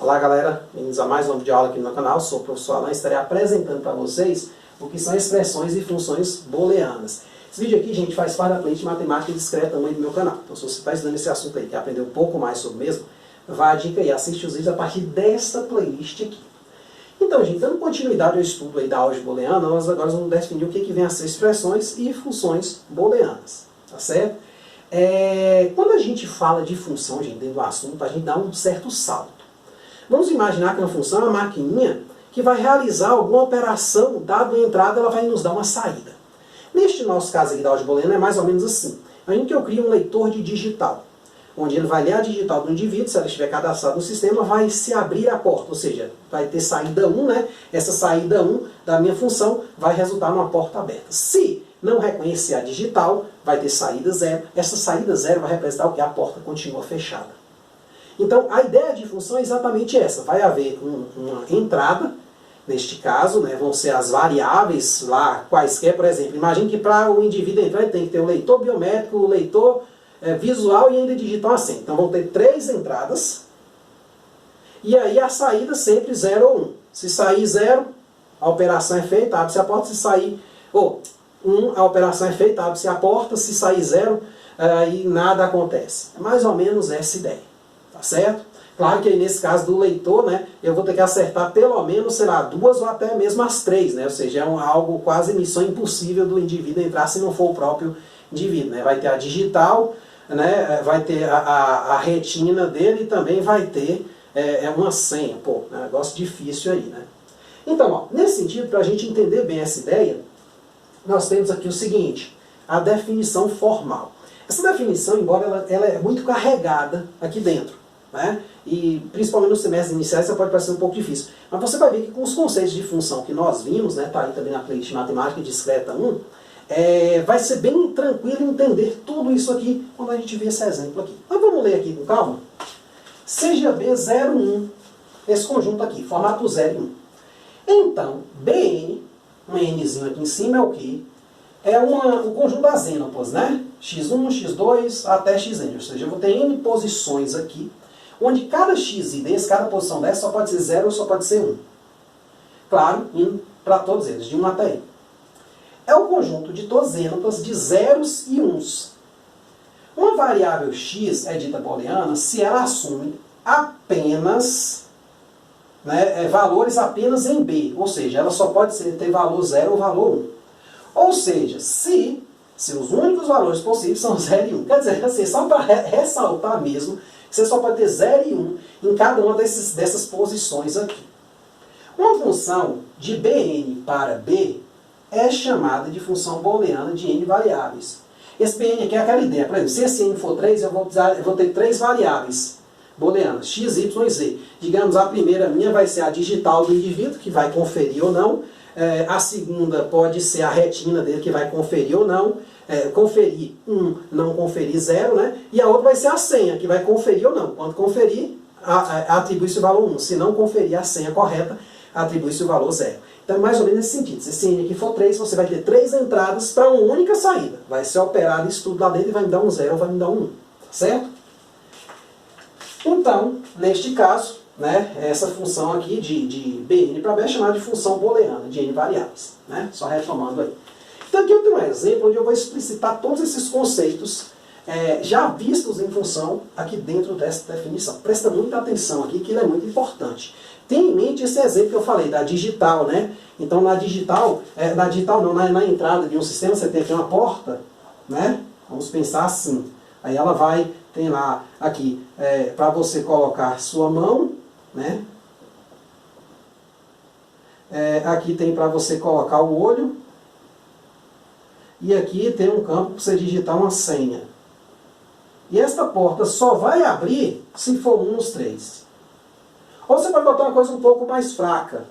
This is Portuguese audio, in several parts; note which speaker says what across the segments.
Speaker 1: Olá galera, bem-vindos a mais um vídeo de aula aqui no meu canal. Sou o professor Alan e estarei apresentando para vocês o que são expressões e funções booleanas. Esse vídeo aqui, gente, faz parte da playlist Matemática Discreta também do meu canal. Então se você está estudando esse assunto aí, quer aprender um pouco mais sobre o mesmo, vá a dica aí, assiste os vídeos a partir desta playlist aqui. Então, gente, dando continuidade ao estudo aí da álgebra booleana, nós agora vamos definir o que vem a ser expressões e funções booleanas, tá certo? Quando a gente fala de função, gente, dentro do assunto, a gente dá um certo salto. Vamos imaginar que uma função é uma maquininha que vai realizar alguma operação, dado a entrada, ela vai nos dar uma saída. Neste nosso caso aqui da álgebra booleana é mais ou menos assim. A gente cria um leitor de digital, onde ele vai ler a digital do indivíduo, se ela estiver cadastrada no sistema, vai se abrir a porta, ou seja, vai ter saída 1, né? Essa saída 1 da minha função vai resultar numa porta aberta. Se não reconhecer a digital, vai ter saída 0. Essa saída 0 vai representar o que? A porta continua fechada. Então, a ideia de função é exatamente essa. Vai haver uma entrada, neste caso, né, vão ser as variáveis lá, quaisquer, por exemplo. Imagine que para o indivíduo entrar, ele tem que ter o leitor biométrico, o leitor visual e ainda digitar uma senha. Então, vão ter 3 entradas. E aí, a saída sempre 0 ou 1. Se sair 0, a operação é feita, abre-se a porta. Se sair 1, a operação é feita, abre-se a porta. Se sair 0, aí nada acontece. É mais ou menos essa ideia. Tá certo? Claro que aí nesse caso do leitor, né, eu vou ter que acertar pelo menos, sei lá, 2 ou até mesmo as 3, né? Ou seja, é algo quase missão impossível do indivíduo entrar se não for o próprio indivíduo, né? Vai ter a digital, né, vai ter a retina dele e também vai ter uma senha. Pô, negócio difícil aí, né? Então, ó, nesse sentido, para a gente entender bem essa ideia, nós temos aqui o seguinte, a definição formal. Essa definição, embora ela é muito carregada aqui dentro, né? E principalmente nos semestres iniciais isso pode parecer um pouco difícil. Mas você vai ver que com os conceitos de função que nós vimos, né, tá aí também na playlist Matemática Discreta 1, vai ser bem tranquilo entender tudo isso aqui quando a gente vê esse exemplo aqui. Mas vamos ler aqui com calma. Seja B01, esse conjunto aqui, formato 0 e 1. Então, Bn, um Nzinho aqui em cima é o quê? É o conjunto das ênopas, né? x1, x2 até xn. Ou seja, eu vou ter n posições aqui, onde cada xi desse, cada posição dessa, só pode ser 0 ou só pode ser 1. Claro, indo para todos eles, de 1 até n. É o conjunto de todas as ênopas de zeros e uns. Uma variável x é dita booleana se ela assume apenas, né, valores apenas em B. Ou seja, ela só pode ter valor 0 ou valor 1. Ou seja, se os únicos valores possíveis são 0 e 1. Quer dizer, assim, só para ressaltar mesmo, você só pode ter 0 e 1 em cada uma dessas posições aqui. Uma função de Bn para B é chamada de função booleana de n variáveis. Esse Bn aqui é aquela ideia. Por exemplo, se esse n for 3, eu vou ter 3 variáveis booleanas, x, y e z. Digamos, a primeira minha vai ser a digital do indivíduo, que vai conferir ou não. A segunda pode ser a retina dele, que vai conferir ou não. Conferir 1, não conferir 0, né? E a outra vai ser a senha, que vai conferir ou não. Quando conferir, atribui-se o valor 1. Se não conferir a senha correta, atribui-se o valor 0. Então, mais ou menos nesse sentido. Se esse n aqui for 3, você vai ter 3 entradas para uma única saída. Vai ser operado isso tudo lá dentro e vai me dar um 0 ou vai me dar um 1. Tá certo? Então, neste caso, né, essa função aqui de Bn para B é chamada de função booleana, de n variáveis. Né? Só retomando aí. Então aqui eu tenho um exemplo onde eu vou explicitar todos esses conceitos já vistos em função aqui dentro dessa definição. Presta muita atenção aqui que ele é muito importante. Tenha em mente esse exemplo que eu falei, da digital, né? Então na digital não, na entrada de um sistema você tem aqui uma porta, né? Vamos pensar assim. Aí ela tem lá aqui, para você colocar sua mão, né? Aqui tem para você colocar o olho. E aqui tem um campo para você digitar uma senha. E esta porta só vai abrir se for um dos 3. Ou você pode botar uma coisa um pouco mais fraca.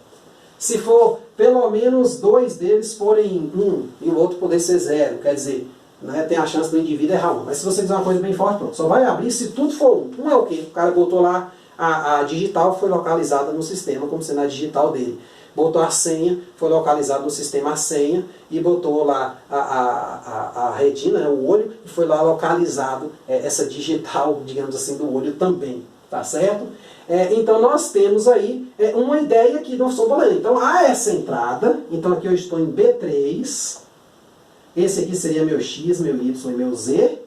Speaker 1: Se for pelo menos 2 deles forem 1 e o outro poder ser 0. Quer dizer, né, tem a chance do indivíduo errar 1. Mas se você quiser uma coisa bem forte, pronto. Só vai abrir se tudo for 1. 1 é o quê? O cara botou lá, a digital foi localizada no sistema como sendo a digital dele. Botou a senha, foi localizado no sistema a senha, e botou lá a retina, né, o olho, e foi lá localizado essa digital, digamos assim, do olho também. tá certo? Então nós temos aí uma ideia aqui da função booleana. Então A é essa entrada, então aqui eu estou em B3, esse aqui seria meu X, meu Y e meu Z,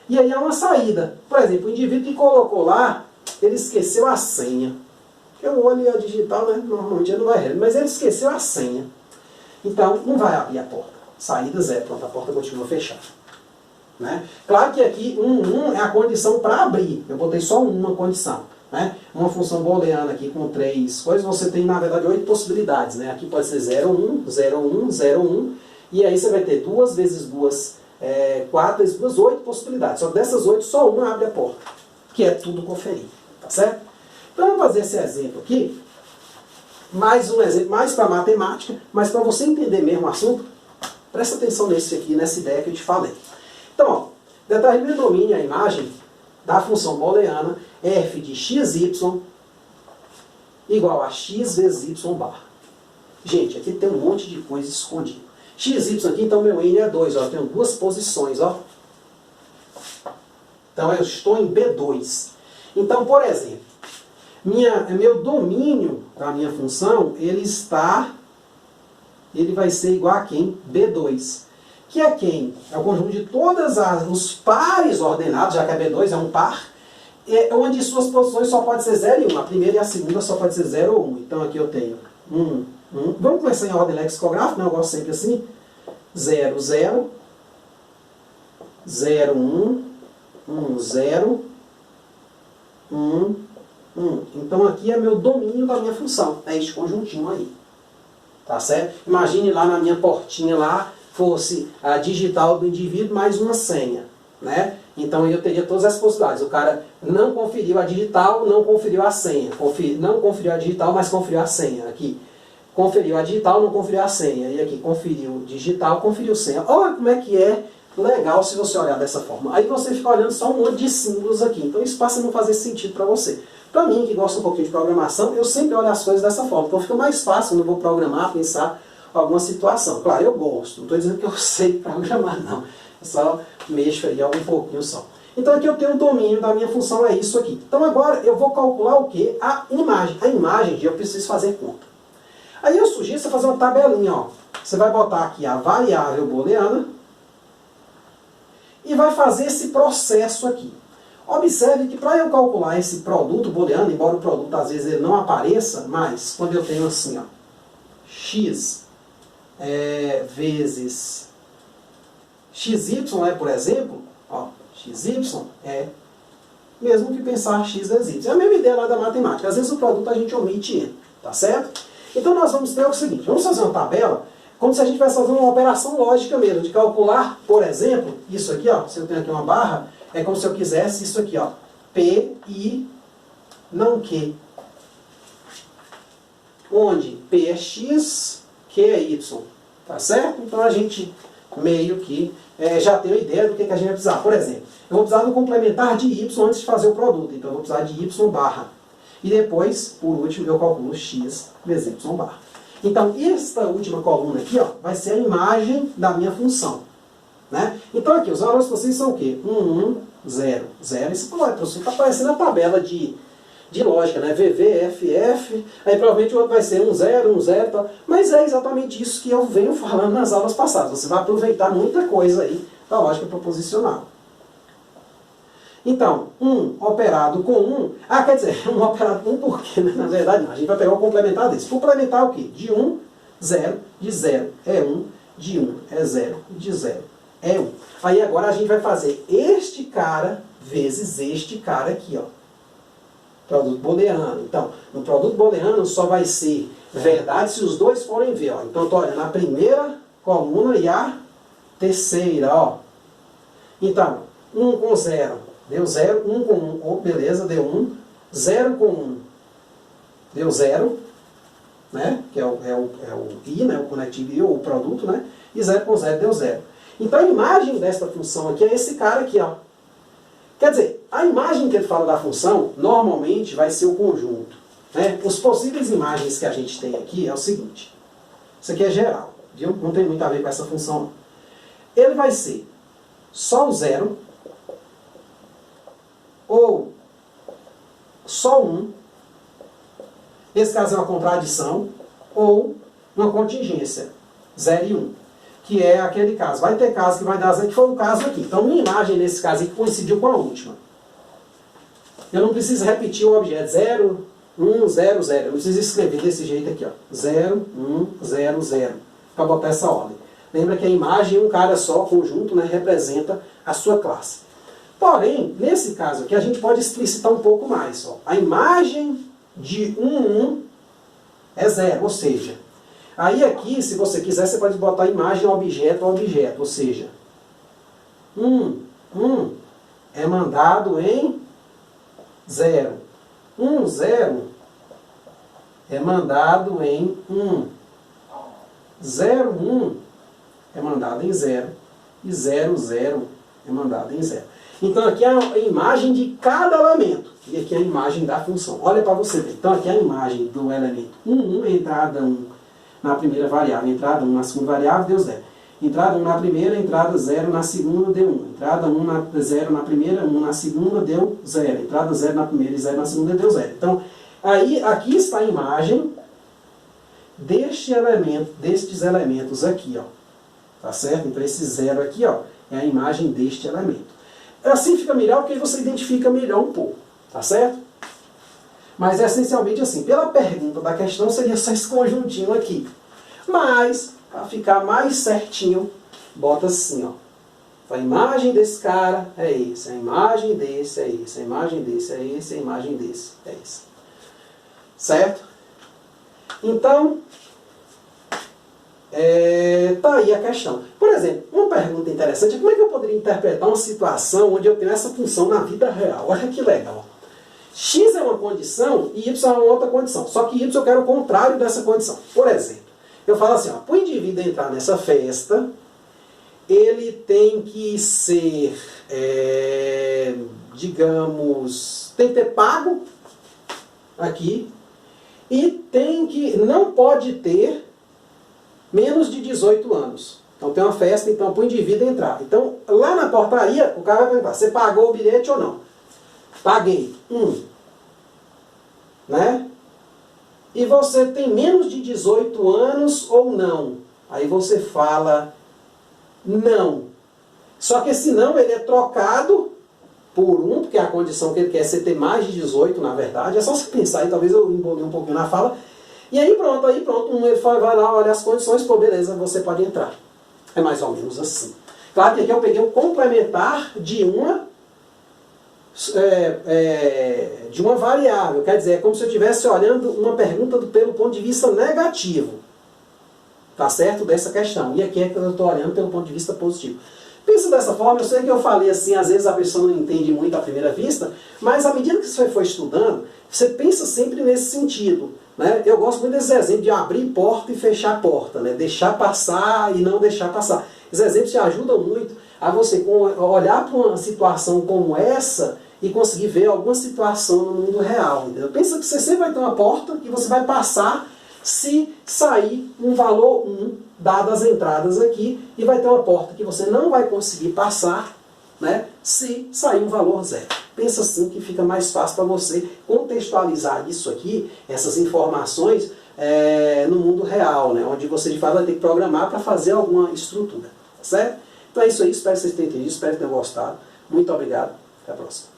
Speaker 1: e aí há uma saída. Por exemplo, o indivíduo que colocou lá, ele esqueceu a senha. Eu olho a digital, né? Normalmente ele não vai errar, mas ele esqueceu a senha. Então não vai abrir a porta. Saída 0, pronto, a porta continua fechada. Né? Claro que aqui 1 é a condição para abrir. Eu botei só uma condição. Né? Uma função booleana aqui com 3 coisas, você tem na verdade 8 possibilidades. Né? Aqui pode ser 0, 1, 0, 1, 0, 1. E aí você vai ter 2 vezes 2, 4 vezes 2, 8 possibilidades. Só que dessas 8, só uma abre a porta. Que é tudo conferir. Tá certo? Então vamos fazer esse exemplo aqui. Mais um exemplo, mais para matemática, mas para você entender mesmo o assunto, presta atenção nesse aqui, nessa ideia que eu te falei. Então, ó, determine o domínio, a imagem da função booleana f de xy igual a x vezes y barra. Gente, aqui tem um monte de coisa escondida. xy aqui, então meu n é 2, ó, eu tenho duas posições, ó. Então eu estou em B2. Então, por exemplo, meu domínio da minha função, ele vai ser igual a quem? B2. Que é quem? É o conjunto de todos os pares ordenados, já que a B2 é um par, onde suas posições só pode ser 0 e 1. A primeira e a segunda só pode ser 0 ou 1. Então aqui eu tenho 1, 1. Vamos começar em ordem lexicográfica, né? Eu gosto sempre assim. 0, 0, 0, 1, 1, 0, 1, 1. Então aqui é meu domínio da minha função. É este conjuntinho aí. Tá certo? Imagine lá na minha portinha lá, fosse a digital do indivíduo mais uma senha. Né? Então eu teria todas as possibilidades. O cara não conferiu a digital, não conferiu a senha. Não conferiu a digital, mas conferiu a senha. Aqui, conferiu a digital, não conferiu a senha. E aqui, conferiu digital, conferiu senha. Olha como é que é legal se você olhar dessa forma. Aí você fica olhando só um monte de símbolos aqui. Então isso passa a não fazer sentido para você. Para mim, que gosta um pouquinho de programação, eu sempre olho as coisas dessa forma. Então fica mais fácil, eu não vou programar, pensar alguma situação. Claro, eu gosto. Não estou dizendo que eu sei programar, não. Eu só mexo aí um pouquinho só. Então aqui eu tenho o domínio da minha função, é isso aqui. Então agora eu vou calcular o quê? A imagem. A imagem, eu preciso fazer conta. Aí eu sugiro você fazer uma tabelinha. Ó. Você vai botar aqui a variável booleana e vai fazer esse processo aqui. Observe que para eu calcular esse produto booleano, embora o produto às vezes ele não apareça, mas quando eu tenho assim, ó, x vezes xy, por exemplo, ó, xy é mesmo que pensar x vezes y. É a mesma ideia lá da matemática. Às vezes o produto a gente omite ele, tá certo? Então nós vamos ter o seguinte, vamos fazer uma tabela como se a gente estivesse fazendo uma operação lógica mesmo, de calcular, por exemplo, isso aqui, ó, se eu tenho aqui uma barra, é como se eu quisesse isso aqui, ó, P, I, não Q. Onde P é X, Q é Y. Tá certo? Então a gente meio que já tem uma ideia do que a gente vai precisar. Por exemplo, eu vou precisar do complementar de Y antes de fazer o produto. Então eu vou precisar de Y barra. E depois, por último, eu calculo X vezes Y barra. Então esta última coluna aqui, ó, vai ser a imagem da minha função. Né? Então aqui, os valores possíveis são o quê? 1, 1, 0, 0. Isso está aparecendo na tabela de lógica, né? VV, FF, aí provavelmente o outro vai ser 1, 0, 1, 0 e tal. Mas é exatamente isso que eu venho falando nas aulas passadas. Você vai aproveitar muita coisa aí da lógica proposicional. Então, 1 operado com 1, quer dizer, 1 operado com 1 porque, né? Na verdade não, a gente vai pegar o complementar desse. Complementar o quê? De 1, 0, de 0 é 1, de 1 é 0, de 0 é 1. Aí agora a gente vai fazer este cara vezes este cara aqui, ó. Produto booleano. Então, no produto booleano só vai ser verdade se os dois forem V, ó. Então, eu estou olhando a primeira coluna e a terceira, ó. Então, 1 com 0 deu 0, 1 com 1, oh, beleza, deu 1. 0 com 1 deu 0, né? Que é o I, né? O conectivo I, ou o produto, né? E 0 com 0 deu 0. Então a imagem desta função aqui é esse cara aqui, ó. Quer dizer, a imagem que ele fala da função, normalmente vai ser o conjunto. Né? Os possíveis imagens que a gente tem aqui é o seguinte. Isso aqui é geral, viu? Não tem muito a ver com essa função, não. Ele vai ser só o 0, ou só um. Nesse caso é uma contradição ou uma contingência, 0 e 1. Que é aquele caso. Vai ter caso que vai dar 0, que foi o caso aqui. Então, minha imagem nesse caso aqui coincidiu com a última. Eu não preciso repetir o objeto 0, 1, 0, 0. Eu preciso escrever desse jeito aqui, ó. 0, 1, 0, 0. Para botar essa ordem. Lembra que a imagem, um cara só, conjunto, né, representa a sua classe. Porém, nesse caso aqui, a gente pode explicitar um pouco mais. Ó. A imagem de 1, 1 é 0, ou seja, aí aqui, se você quiser, você pode botar imagem objeto a objeto, ou seja, 1 é mandado em 0. 1, 0 é mandado em 1. 0, 1 é mandado em 0. E 0, 0 é mandado em 0. Então aqui é a imagem de cada elemento. E aqui é a imagem da função. Olha para você ver. Então aqui é a imagem do elemento 1, entrada 1 na primeira variável, entrada 1 na segunda variável, deu 0. Entrada 1 na primeira, entrada 0 na segunda, deu 1. Entrada 0 na primeira, 1 na segunda, deu 0. Entrada 0 na primeira e 0 na segunda, deu 0. Então, aí, aqui está a imagem destes elementos aqui, ó. Tá certo? Então, esse 0 aqui, ó, é a imagem deste elemento. Assim fica melhor, porque você identifica melhor um pouco. Tá certo? Mas é essencialmente assim. Pela pergunta da questão, seria só esse conjuntinho aqui. Mas, para ficar mais certinho, bota assim, ó. A imagem desse cara é esse, a imagem desse é esse, a imagem desse é esse, a imagem desse é esse. Certo? Então, tá aí a questão. Por exemplo, uma pergunta interessante é como é que eu poderia interpretar uma situação onde eu tenho essa função na vida real? Olha que legal. X é uma condição e Y é uma outra condição. Só que Y eu quero o contrário dessa condição. Por exemplo, eu falo assim, para o indivíduo entrar nessa festa, ele tem que ser, digamos, tem que ter pago aqui e não pode ter menos de 18 anos. Então tem uma festa, então para o indivíduo entrar. Então lá na portaria o cara vai perguntar, você pagou o bilhete ou não? Paguei. Né? E você tem menos de 18 anos ou não? Aí você fala não. Só que esse não ele é trocado por 1, porque a condição que ele quer é você ter mais de 18, na verdade. É só você pensar aí, talvez eu embolei um pouquinho na fala. E aí pronto, ele vai lá, olha as condições, pô, beleza, você pode entrar. É mais ou menos assim. Claro que aqui eu peguei um complementar de uma variável. Quer dizer, é como se eu estivesse olhando uma pergunta pelo ponto de vista negativo. Tá certo? Dessa questão. E aqui é que eu estou olhando pelo ponto de vista positivo. Pensa dessa forma, eu sei que eu falei assim, às vezes a pessoa não entende muito à primeira vista, mas à medida que você for estudando, você pensa sempre nesse sentido. Né? Eu gosto muito desse exemplo de abrir porta e fechar porta, né? Deixar passar e não deixar passar. Esses exemplos te ajudam muito a você olhar para uma situação como essa e conseguir ver alguma situação no mundo real. Entendeu? Pensa que você sempre vai ter uma porta que você vai passar se sair um valor 1, dadas as entradas aqui, e vai ter uma porta que você não vai conseguir passar, né, se sair um valor 0. Pensa assim que fica mais fácil para você contextualizar isso aqui, essas informações, no mundo real, né, onde você de fato vai ter que programar para fazer alguma estrutura. Certo? Então é isso aí, espero que vocês tenham entendido, espero que tenham gostado. Muito obrigado, até a próxima.